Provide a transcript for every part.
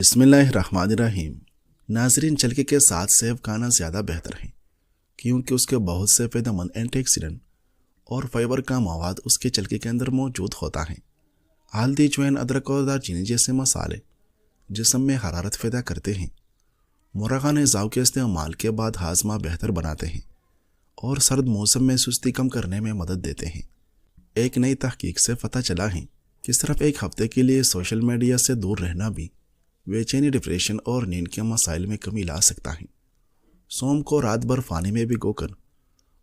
بسم اللہ الرحمن الرحیم۔ ناظرین، چلکے کے ساتھ سیب کھانا زیادہ بہتر ہے کیونکہ اس کے بہت سے فائدہ مند اینٹی آکسیڈنٹ اور فائبر کا مواد اس کے چلکے کے اندر موجود ہوتا ہے۔ ہلدی، جوائن، ادرک اور دار چینی جیسے مسالے جسم میں حرارت پیدا کرتے ہیں، مرغان اعضاء کے استعمال کے بعد ہاضمہ بہتر بناتے ہیں اور سرد موسم میں سستی کم کرنے میں مدد دیتے ہیں۔ ایک نئی تحقیق سے پتہ چلا ہے کہ صرف ایک ہفتے کے لیے سوشل میڈیا سے دور رہنا بھی بے چینی، ڈپریشن اور نیند کے مسائل میں کمی لا سکتا ہے۔ سونف کو رات بھر پانی میں بھگو کر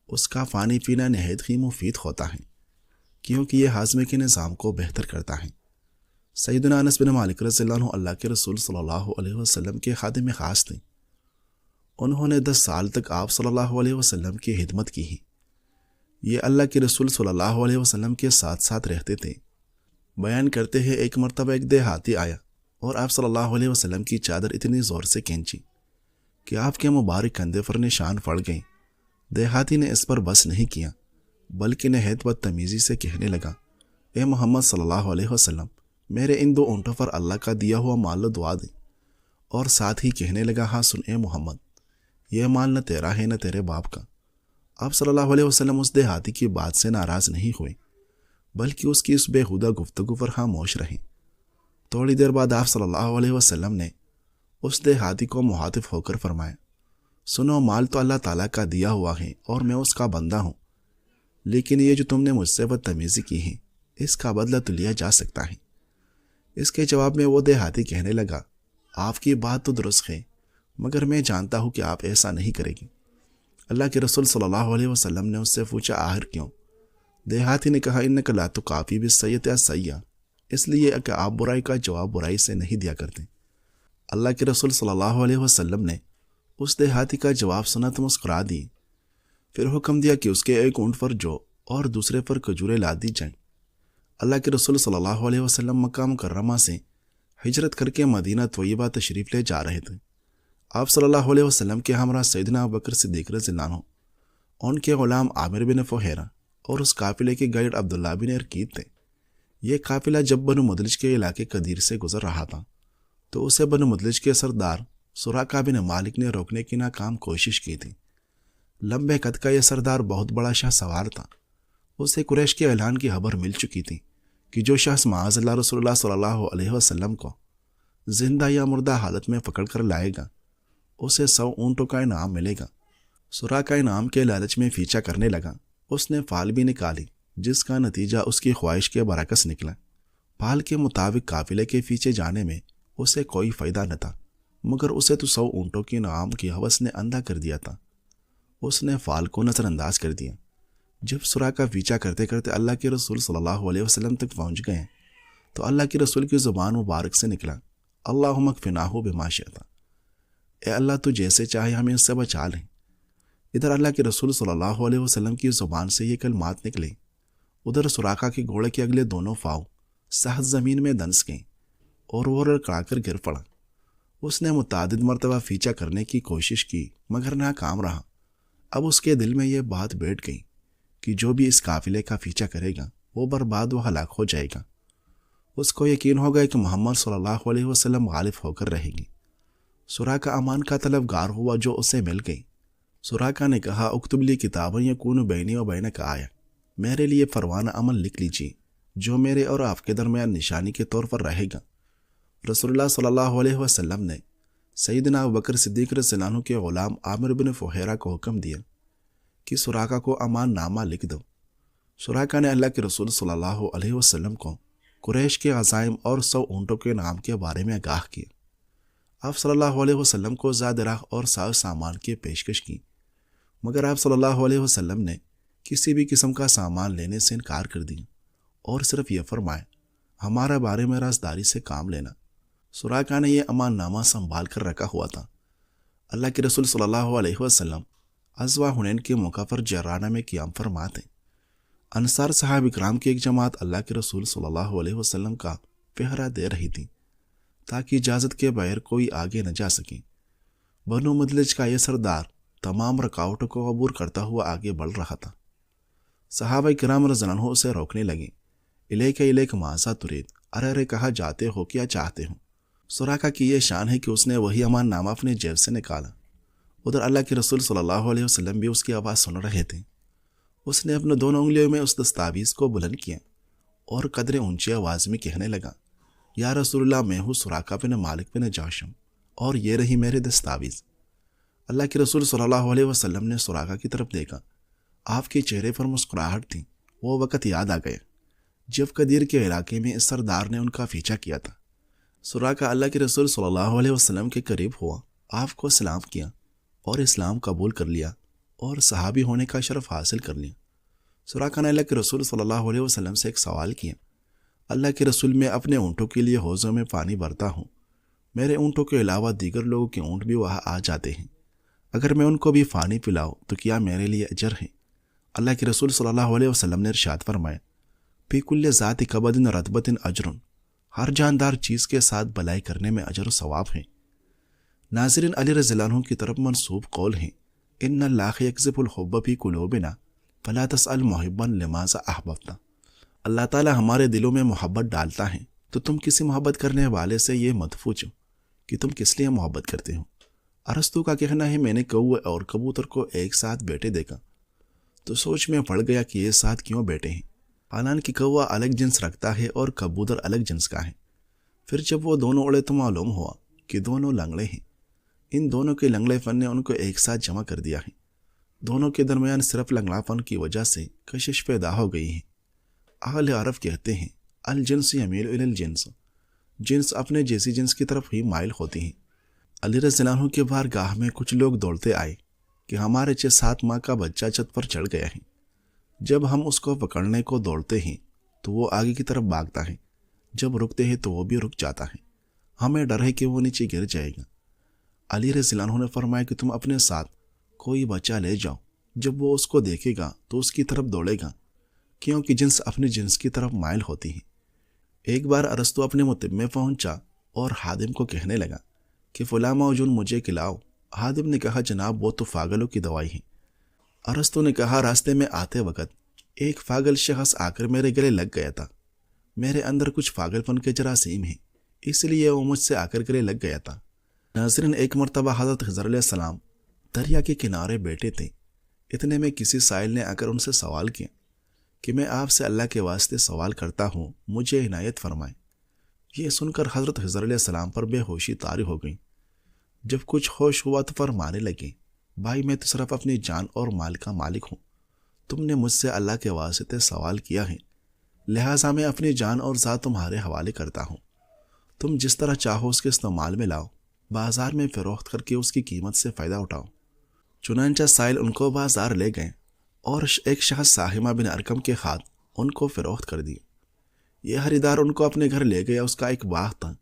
اس کا پانی پینا نہایت ہی مفید ہوتا ہے کیونکہ یہ ہاضمے کے نظام کو بہتر کرتا ہے۔ سیدنا انس بن مالک رضی اللہ عنہ اللہ کے رسول صلی اللہ علیہ وسلم کے خادم خاص تھے۔ انہوں نے 10 سال تک آپ صلی اللہ علیہ وسلم کی خدمت کی ہے۔ یہ اللہ کے رسول صلی اللہ علیہ وسلم کے ساتھ ساتھ رہتے تھے۔ بیان کرتے ہیں، ایک مرتبہ ایک دیہاتی آیا اور آپ صلی اللہ علیہ وسلم کی چادر اتنی زور سے کھینچی کہ آپ کے مبارک کندھے پر نشان پڑ گئے۔ دیہاتی نے اس پر بس نہیں کیا بلکہ نہایت بدتمیزی سے کہنے لگا، اے محمد صلی اللہ علیہ وسلم، میرے ان 2 اونٹوں پر اللہ کا دیا ہوا مال و دعا دیں۔ اور ساتھ ہی کہنے لگا، ہاں سن اے محمد، یہ مال نہ تیرا ہے نہ تیرے باپ کا۔ آپ صلی اللہ علیہ وسلم اس دیہاتی کی بات سے ناراض نہیں ہوئے بلکہ اس کی اس بےہودہ گفتگو پر خاموش رہے۔ تھوڑی دیر بعد آپ صلی اللہ علیہ وسلم نے اس دیہاتی کو مخاطب ہو کر فرمایا، سنو، مال تو اللہ تعالیٰ کا دیا ہوا ہے اور میں اس کا بندہ ہوں، لیکن یہ جو تم نے مجھ سے بدتمیزی کی ہے اس کا بدلہ تو لیا جا سکتا ہے۔ اس کے جواب میں وہ دیہاتی کہنے لگا، آپ کی بات تو درست ہے مگر میں جانتا ہوں کہ آپ ایسا نہیں کریں گے۔ اللہ کے رسول صلی اللہ علیہ وسلم نے اس سے پوچھا، آخر کیوں؟ دیہاتی نے کہا، انک لا تکافی بالسیئۃ السیئۃ، اس لیے کہ آپ برائی کا جواب برائی سے نہیں دیا کرتے۔ اللہ کے رسول صلی اللہ علیہ وسلم نے اس دیہاتی کا جواب سنا تو مسکرا دی، پھر حکم دیا کہ اس کے ایک اونٹ پر جو اور دوسرے پر کھجوریں لا دی جائیں۔ اللہ کے رسول صلی اللہ علیہ وسلم مکہ مکرمہ سے ہجرت کر کے مدینہ طیبہ تشریف لے جا رہے تھے۔ آپ صلی اللہ علیہ وسلم کے ہمراہ سیدنا ابوبکر صدیق رضی اللہ عنہ، ان کے غلام عامر بن فہیرہ اور اس قافلے کے گائیڈ عبداللہ بن ارقید تھے۔ یہ قافلہ جب بنو مدلج کے علاقے قدیر سے گزر رہا تھا تو اسے بنو مدلج کے سردار سراقہ بن مالک نے روکنے کی ناکام کوشش کی تھی۔ لمبے قد کا یہ سردار بہت بڑا شاہ سوار تھا۔ اسے قریش کے اعلان کی خبر مل چکی تھی کہ جو شخص معاذ اللہ رسول اللہ صلی اللہ علیہ وسلم کو زندہ یا مردہ حالت میں پکڑ کر لائے گا اسے 100 اونٹوں کا انعام ملے گا۔ سراقہ انعام کے لالچ میں پیچھا کرنے لگا۔ اس نے فال بھی نکالی جس کا نتیجہ اس کی خواہش کے برعکس نکلا۔ پال کے مطابق قافلے کے پیچھے جانے میں اسے کوئی فائدہ نہ تھا مگر اسے تو 100 اونٹوں کے انعام کی ہوس نے اندھا کر دیا تھا۔ اس نے فال کو نظر انداز کر دیا۔ جب سراقہ پیچھا کرتے کرتے اللہ کے رسول صلی اللہ علیہ وسلم تک پہنچ گئے تو اللہ کے رسول کی زبان مبارک سے نکلا، اللہم اکفناہ بما شئت، اے اللہ تو جیسے چاہے ہمیں اس سے بچا لیں۔ ادھر اللہ کے رسول صلی اللہ علیہ وسلم کی زبان سے یہ کلمات نکلے، ادھر سراقہ کے گھوڑے کے اگلے دونوں پاؤں سخت زمین میں دنس گئے اور وہ لڑکڑا کر گر پڑا۔ اس نے متعدد مرتبہ پیچھا کرنے کی کوشش کی مگر ناکام رہا۔ اب اس کے دل میں یہ بات بیٹھ گئی کہ جو بھی اس قافلے کا پیچھا کرے گا وہ برباد و ہلاک ہو جائے گا۔ اس کو یقین ہو گیا کہ محمد صلی اللہ علیہ وسلم غالب ہو کر رہے گی۔ سراقہ امان کا طلبگار ہوا جو اسے مل گئی۔ سراقہ نے کہا، اکتب لی کتابا یکون بینی و بینک آیا، میرے لیے پروانہ عمل لکھ لیجیے جو میرے اور آپ کے درمیان نشانی کے طور پر رہے گا۔ رسول اللہ صلی اللہ علیہ وسلم نے سیدنا ابوبکر صدیق رضی اللہ عنہ کے غلام عامر بن فہیرہ کو حکم دیا کہ سراقہ کو امان نامہ لکھ دو۔ سراقہ نے اللہ کے رسول صلی اللہ علیہ وسلم کو قریش کے عزائم اور 100 اونٹوں کے نام کے بارے میں آگاہ کیا۔ آپ صلی اللہ علیہ وسلم کو زاد راہ اور ساز سامان کی پیشکش کی مگر آپ صلی اللہ علیہ وسلم نے کسی بھی قسم کا سامان لینے سے انکار کر دیا اور صرف یہ فرمایا، ہمارا بارے میں رازداری سے کام لینا۔ سراقہ نے یہ امان نامہ سنبھال کر رکھا ہوا تھا۔ اللہ کے رسول صلی اللہ علیہ وسلم غزوہ حنین کے موقع پر جرانہ میں قیام فرما تھے۔ انصار صحابہ کرام کی ایک جماعت اللہ کے رسول صلی اللہ علیہ وسلم کا پہرا دے رہی تھی تاکہ اجازت کے بغیر کوئی آگے نہ جا سکے۔ بنو مدلج کا یہ سردار تمام رکاوٹوں کو عبور کرتا ہوا آگے بڑھ رہا تھا۔ صحابہ کرام رضی اللہ عنہ اسے روکنے لگے، الیک الیک ماذا ترید، ارے ارے کہاں جاتے ہو، کیا چاہتے ہو؟ سراقہ کی یہ شان ہے کہ اس نے وہی امان نامہ اپنے جیب سے نکالا۔ ادھر اللہ کے رسول صلی اللہ علیہ وسلم بھی اس کی آواز سن رہے تھے۔ اس نے اپنے دونوں انگلیوں میں اس دستاویز کو بلند کیا اور قدرے اونچی آواز میں کہنے لگا، یا رسول اللہ، میں ہوں سراقہ بن مالک بن جاشم، اور یہ رہی میرے دستاویز۔ اللہ کے رسول صلی اللہ علیہ وسلم نے سراقہ کی طرف دیکھا۔ آپ کے چہرے پر مسکراہٹ تھی۔ وہ وقت یاد آ گیا جب قدیر کے علاقے میں اس سردار نے ان کا پیچھا کیا تھا۔ سراقہ اللہ کے رسول صلی اللہ علیہ وسلم کے قریب ہوا، آپ کو سلام کیا اور اسلام قبول کر لیا اور صحابی ہونے کا شرف حاصل کر لیا۔ سراقہ نے اللہ کے رسول صلی اللہ علیہ وسلم سے ایک سوال کیا، اللہ کے رسول، میں اپنے اونٹوں کے لیے حوضوں میں پانی بھرتا ہوں، میرے اونٹوں کے علاوہ دیگر لوگوں کے اونٹ بھی وہاں آ جاتے ہیں، اگر میں ان کو بھی پانی پلاؤں تو کیا میرے لیے اجر ہے؟ اللہ کے رسول صلی اللہ علیہ وسلم نے ارشاد فرمایا، فی کل ذات کبد رطبۃ اجر، ہر جاندار چیز کے ساتھ بلائی کرنے میں اجر و ثواب ہے۔ ناظرین، علی رضی اللہ عنہ کی طرف منسوب قول ہے، ان اللہ یکذب الحب فی قلوبنا فلا تسأل محبا لماذا احببت۔ اللہ تعالی ہمارے دلوں میں محبت ڈالتا ہے تو تم کسی محبت کرنے والے سے یہ مت پوچھو کہ تم کس لیے محبت کرتے ہو۔ ارسطو کا کہنا ہے، میں نے کوے اور کبوتر کو ایک ساتھ بیٹھے دیکھا تو سوچ میں پڑ گیا کہ یہ ساتھ کیوں بیٹھے ہیں، حالانکہ کوا الگ جنس رکھتا ہے اور کبوتر الگ جنس کا ہے۔ پھر جب وہ دونوں اڑے تو معلوم ہوا کہ دونوں لنگڑے ہیں۔ ان دونوں کے لنگڑے پن نے ان کو ایک ساتھ جمع کر دیا ہے۔ دونوں کے درمیان صرف لنگڑا پن کی وجہ سے کشش پیدا ہو گئی ہے۔ اہل عرب کہتے ہیں، الجنس یمیل الی الجنس، جنس اپنے جیسی جنس کی طرف ہی مائل ہوتی ہیں۔ علی رضی اللہ عنہ کے بارگاہ میں کچھ لوگ دوڑتے آئے کہ ہمارے 6-7 ماہ کا بچہ چھت پر چڑھ گیا ہے۔ جب ہم اس کو پکڑنے کو دوڑتے ہیں تو وہ آگے کی طرف بھاگتا ہے، جب رکتے ہیں تو وہ بھی رک جاتا ہے، ہمیں ڈر ہے کہ وہ نیچے گر جائے گا۔ علی رضی اللہ عنہ نے فرمایا کہ تم اپنے ساتھ کوئی بچہ لے جاؤ، جب وہ اس کو دیکھے گا تو اس کی طرف دوڑے گا، کیونکہ جنس اپنی جنس کی طرف مائل ہوتی ہے۔ ایک بار ارسطو اپنے متب میں پہنچا اور خادم کو کہنے لگا کہ فلاں موجود مجھے کھلاؤ۔ خادم نے کہا، جناب وہ تو پاگلوں کی دوائی ہے۔ ارسطو نے کہا، راستے میں آتے وقت ایک پاگل شخص آ کر میرے گلے لگ گیا تھا، میرے اندر کچھ پاگل پن کے جراثیم ہیں، اس لیے وہ مجھ سے آ کر گلے لگ گیا تھا۔ ناظرین، ایک مرتبہ حضرت خضر علیہ السلام دریا کے کنارے بیٹھے تھے۔ اتنے میں کسی سائل نے آ کر ان سے سوال کیا کہ میں آپ سے اللہ کے واسطے سوال کرتا ہوں، مجھے عنایت فرمائیں۔ یہ سن کر حضرت خضر علیہ السلام پر بے ہوشی طاری ہو گئی۔ جب کچھ ہوش ہوا تو فرمانے لگے، بھائی میں تو صرف اپنی جان اور مال کا مالک ہوں، تم نے مجھ سے اللہ کے واسطے سوال کیا ہے، لہٰذا میں اپنی جان اور ذات تمہارے حوالے کرتا ہوں، تم جس طرح چاہو اس کے استعمال میں لاؤ، بازار میں فروخت کر کے اس کی قیمت سے فائدہ اٹھاؤ۔ چنانچہ سائل ان کو بازار لے گئے اور ایک شخص ساہمہ بن ارکم کے ہاتھ ان کو فروخت کر دی۔ یہ خریدار ان کو اپنے گھر لے گیا، اس کا ایک باغ تھا۔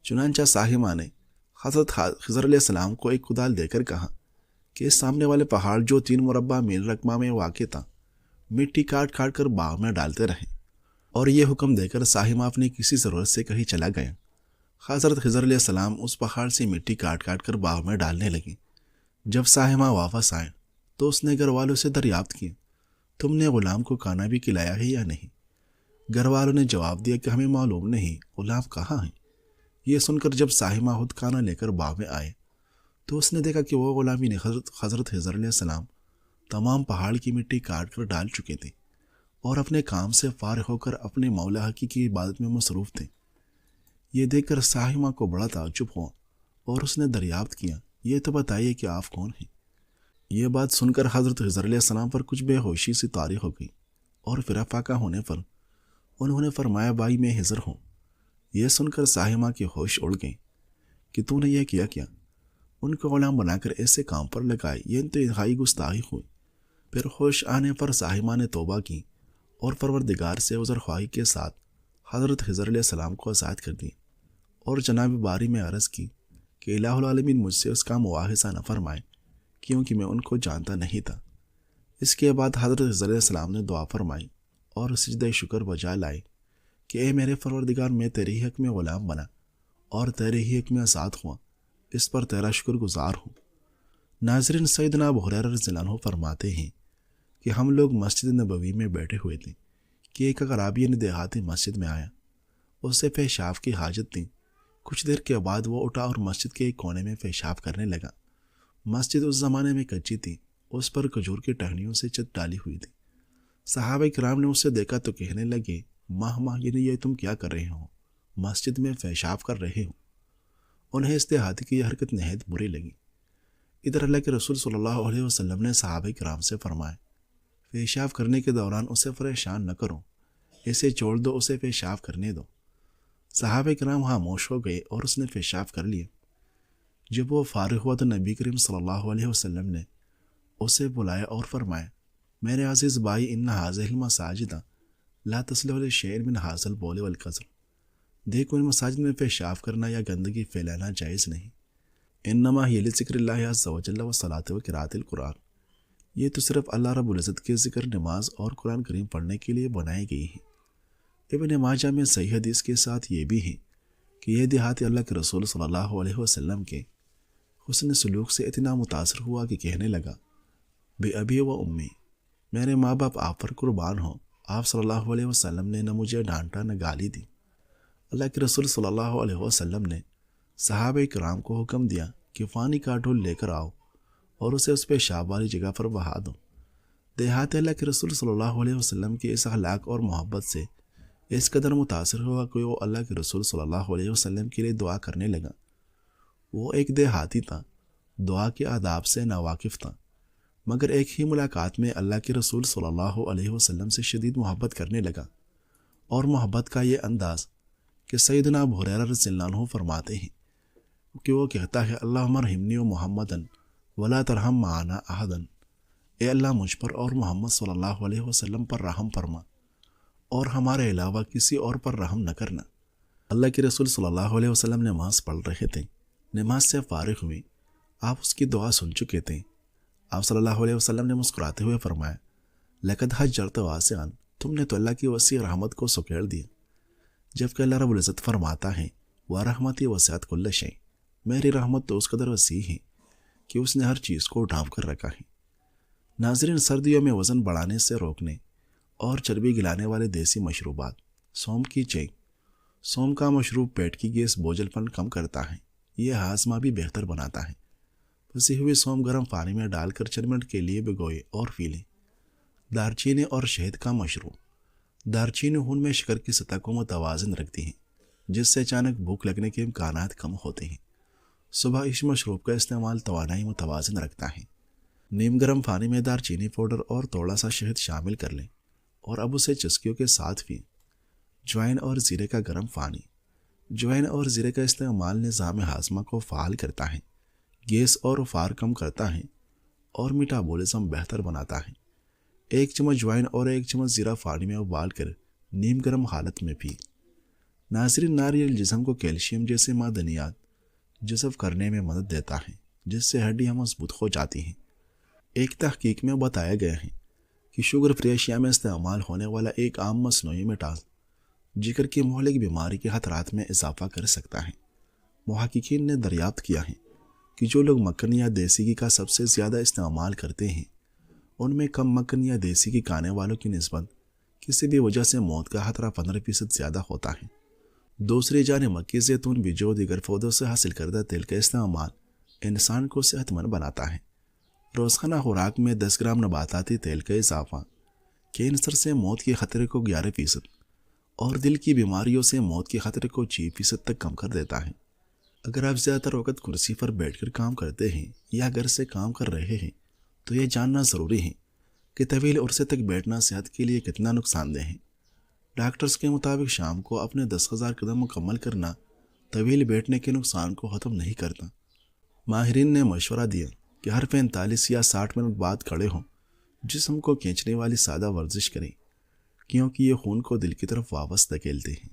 چنانچہ ساہمہ نے حضرت خضر علیہ السلام کو ایک کدال دے کر کہا کہ اس سامنے والے پہاڑ جو 3 مربع میل رقبہ میں واقع تھا، مٹی کاٹ کاٹ کر باغ میں ڈالتے رہے، اور یہ حکم دے کر ساہمہ اپنی کسی ضرورت سے کہیں چلا گیا۔ حضرت خضر علیہ السلام اس پہاڑ سے مٹی کاٹ کاٹ کر باغ میں ڈالنے لگے۔ جب ساہمہ واپس آئے تو اس نے گھر والوں سے دریافت کیا، تم نے غلام کو کھانا بھی کھلایا ہے یا نہیں؟ گھر والوں نے جواب دیا کہ ہمیں معلوم نہیں غلام کہاں ہے۔ یہ سن کر جب ساہمہ خود کھانا لے کر باغ میں آئے تو اس نے دیکھا کہ وہ غلامی نے حضرت خضر علیہ السلام تمام پہاڑ کی مٹی کاٹ کر ڈال چکے تھے اور اپنے کام سے فارغ ہو کر اپنے مولا حقیقی کی عبادت میں مصروف تھے۔ یہ دیکھ کر ساہمہ کو بڑا تعجب ہوا اور اس نے دریافت کیا، یہ تو بتائیے کہ آپ کون ہیں؟ یہ بات سن کر حضرت خضر علیہ السلام پر کچھ بے ہوشی سی طاری ہو گئی، اور پھر افاقہ ہونے پر انہوں نے فرمایا، بھائی میں خضر ہوں۔ یہ سن کر ساہمہ کی ہوش اڑ گئی کہ تو نے یہ کیا؟ ان کو غلام بنا کر ایسے کام پر لگائے، یہ انتہائی گستاخی ہوئی۔ پھر ہوش آنے پر ساہمہ نے توبہ کی اور پروردگار سے عذر خواہی کے ساتھ حضرت خضر علیہ السلام کو آزاد کر دی، اور جناب باری میں عرض کی کہ الہ العالمین مجھ سے اس کا مواخذہ نہ فرمائے، کیونکہ میں ان کو جانتا نہیں تھا۔ اس کے بعد حضرت خضر علیہ السلام نے دعا فرمائی اور سجدہ شکر بجا لائے کہ اے میرے پروردگار، میں تیرے ہی حق میں غلام بنا اور تیرے ہی حق میں آزاد ہوا، اس پر تیرا شکر گزار ہوں۔ ناظرین، سیدنا ابو ہریرہ رضی اللہ عنہ فرماتے ہیں کہ ہم لوگ مسجد نبوی میں بیٹھے ہوئے تھے کہ ایک اعرابی دیہاتی مسجد میں آیا، اس سے پیشاب کی حاجت تھی کچھ دیر کے بعد وہ اٹھا اور مسجد کے ایک کونے میں پیشاب کرنے لگا۔ مسجد اس زمانے میں کچی تھی، اس پر کھجور کی ٹہنیوں سے چھت ڈالی ہوئی تھی۔ صحابہ کرام نے اسے دیکھا تو کہنے لگے، ماہ یعنی یہ تم کیا کر رہے ہو؟ مسجد میں پیشاب کر رہے ہو۔ انہیں اس دیہاتی کی یہ حرکت نہایت بری لگی۔ ادھر اللہ کے رسول صلی اللہ علیہ وسلم نے صحابہ کرام سے فرمایا، پیشاب کرنے کے دوران اسے پریشان نہ کرو، اسے چھوڑ دو، اسے پیشاب کرنے دو۔ صحابہ کرام خاموش ہو گئے اور اس نے پیشاب کر لیا۔ جب وہ فارغ ہوا تو نبی کریم صلی اللہ علیہ وسلم نے اسے بلایا اور فرمایا، میرے عزیز بھائی، ان هذه المساجد لا تصلح لشيء من هذا البول والقذر۔ دیکھو، ان مساجد میں پیشاب کرنا یا گندگی پھیلانا جائز نہیں۔ انما هي لذکر اللہ عز وجل والصلاة وقراءة القرآن۔ یہ تو صرف اللہ رب العزت کے ذکر، نماز اور قرآن کریم پڑھنے کے لیے بنائی گئی ہیں۔ ابن ماجہ میں صحیح حدیث کے ساتھ یہ بھی ہے کہ یہ دیہاتی اللہ کے رسول صلی اللہ علیہ وسلم کے حسن سلوک سے اتنا متاثر ہوا کہ کہنے لگا، بے ابی و امی، میرے ماں باپ آپ پر قربان ہوں، آپ صلی اللہ علیہ وسلم نے نہ مجھے ڈانٹا نہ گالی دی۔ اللہ کے رسول صلی اللہ علیہ وسلم نے صحابہ کرام کو حکم دیا کہ پانی کا ڈھول لے کر آؤ اور اسے اس پیشاب والی جگہ پر بہا دو۔ دیہاتی اللہ کے رسول صلی اللہ علیہ وسلم کی اس اخلاق اور محبت سے اس قدر متاثر ہوا کہ وہ اللہ کے رسول صلی اللہ علیہ وسلم کے لیے دعا کرنے لگا۔ وہ ایک دیہاتی تھا، دعا کے آداب سے ناواقف تھا، مگر ایک ہی ملاقات میں اللہ کے رسول صلی اللہ علیہ وسلم سے شدید محبت کرنے لگا۔ اور محبت کا یہ انداز کہ سیدنا ابو ہریرہ رضی اللہ عنہ فرماتے ہیں کہ وہ کہتا ہے، اللہم ارحمنی و محمدن ولا ترحم معنا احدن۔ اے اللہ، مجھ پر اور محمد صلی اللہ علیہ وسلم پر رحم فرما اور ہمارے علاوہ کسی اور پر رحم نہ کرنا۔ اللہ کے رسول صلی اللہ علیہ وسلم نماز پڑھ رہے تھے۔ نماز سے فارغ ہوئے، آپ اس کی دعا سن چکے تھے۔ آپ صلی اللہ علیہ وسلم نے مسکراتے ہوئے فرمایا، لقد حجرت واسعا، تم نے تو اللہ کی وسیع رحمت کو سکیڑ دیا۔ جبکہ اللہ رب العزت فرماتا ہے، وَرَحْمَتِي وَسِعَتْ كُلَّ شَيْءٍ، میری رحمت تو اس قدر وسیع ہے کہ اس نے ہر چیز کو ڈھانپ کر رکھا ہے۔ ناظرین، سردیوں میں وزن بڑھانے سے روکنے اور چربی گلانے والے دیسی مشروبات، سونف کی چائے۔ سونف کا مشروب پیٹ کی گیس، بوجھل پن کم کرتا ہے، یہ ہاضمہ بھی بہتر بناتا ہے۔ پسی ہوئی سونف گرم پانی میں ڈال کر 4 منٹ کے لیے بھگوئے اور پی لیں۔ دارچینی اور شہد کا مشروب۔ دارچینی خون میں شکر کی سطح کو متوازن رکھتی ہے، جس سے اچانک بھوک لگنے کے امکانات کم ہوتے ہیں۔ صبح اس مشروب کا استعمال توانائی متوازن رکھتا ہے۔ نیم گرم پانی میں دارچینی پاؤڈر اور تھوڑا سا شہد شامل کر لیں اور اب اسے چسکیوں کے ساتھ پئیں۔ جوائن اور زیرے کا گرم پانی۔ جوائن اور زیرے کا استعمال نظام ہاضمہ کو فعال کرتا ہے، گیس اور افار کم کرتا ہے اور میٹابولزم بہتر بناتا ہے۔ 1 چمچ جوائن اور 1 چمچ زیرہ پانی میں ابال کر نیم گرم حالت میں پی۔ ناظرین، ناریل جسم کو کیلشیم جیسے معدنیات جذب کرنے میں مدد دیتا ہے، جس سے ہڈیاں مضبوط ہو جاتی ہیں۔ ایک تحقیق میں بتایا گیا ہے کہ شوگر فری اشیاء میں استعمال ہونے والا ایک عام مصنوعی مٹاس جگر کی مہلک بیماری کے خطرات میں اضافہ کر سکتا ہے۔ محققین نے دریافت کیا ہے کہ جو لوگ مکھن یا دیسی گھی کا سب سے زیادہ استعمال کرتے ہیں، ان میں کم مکھن یا دیسی گھی کھانے والوں کی نسبت کسی بھی وجہ سے موت کا خطرہ 15% زیادہ ہوتا ہے۔ دوسری جانب مکی، زیتون، بیجوں اور دیگر پودوں سے حاصل کردہ تیل کا استعمال انسان کو صحت مند بناتا ہے۔ روزانہ خوراک میں 10 گرام نباتاتی تیل کا اضافہ کینسر سے موت کے خطرے کو 11% اور دل کی بیماریوں سے موت کے خطرے کو 6% تک کم کر دیتا ہے۔ اگر آپ زیادہ تر وقت کرسی پر بیٹھ کر کام کرتے ہیں یا گھر سے کام کر رہے ہیں تو یہ جاننا ضروری ہے کہ طویل عرصے تک بیٹھنا صحت کے لیے کتنا نقصان دہ ہے۔ ڈاکٹرز کے مطابق شام کو اپنے 10,000 قدم مکمل کرنا طویل بیٹھنے کے نقصان کو ختم نہیں کرتا۔ ماہرین نے مشورہ دیا کہ ہر 45 یا 60 منٹ بعد کھڑے ہوں، جسم کو کھینچنے والی سادہ ورزش کریں، کیونکہ یہ خون کو دل کی طرف واپس دھکیلتے ہیں۔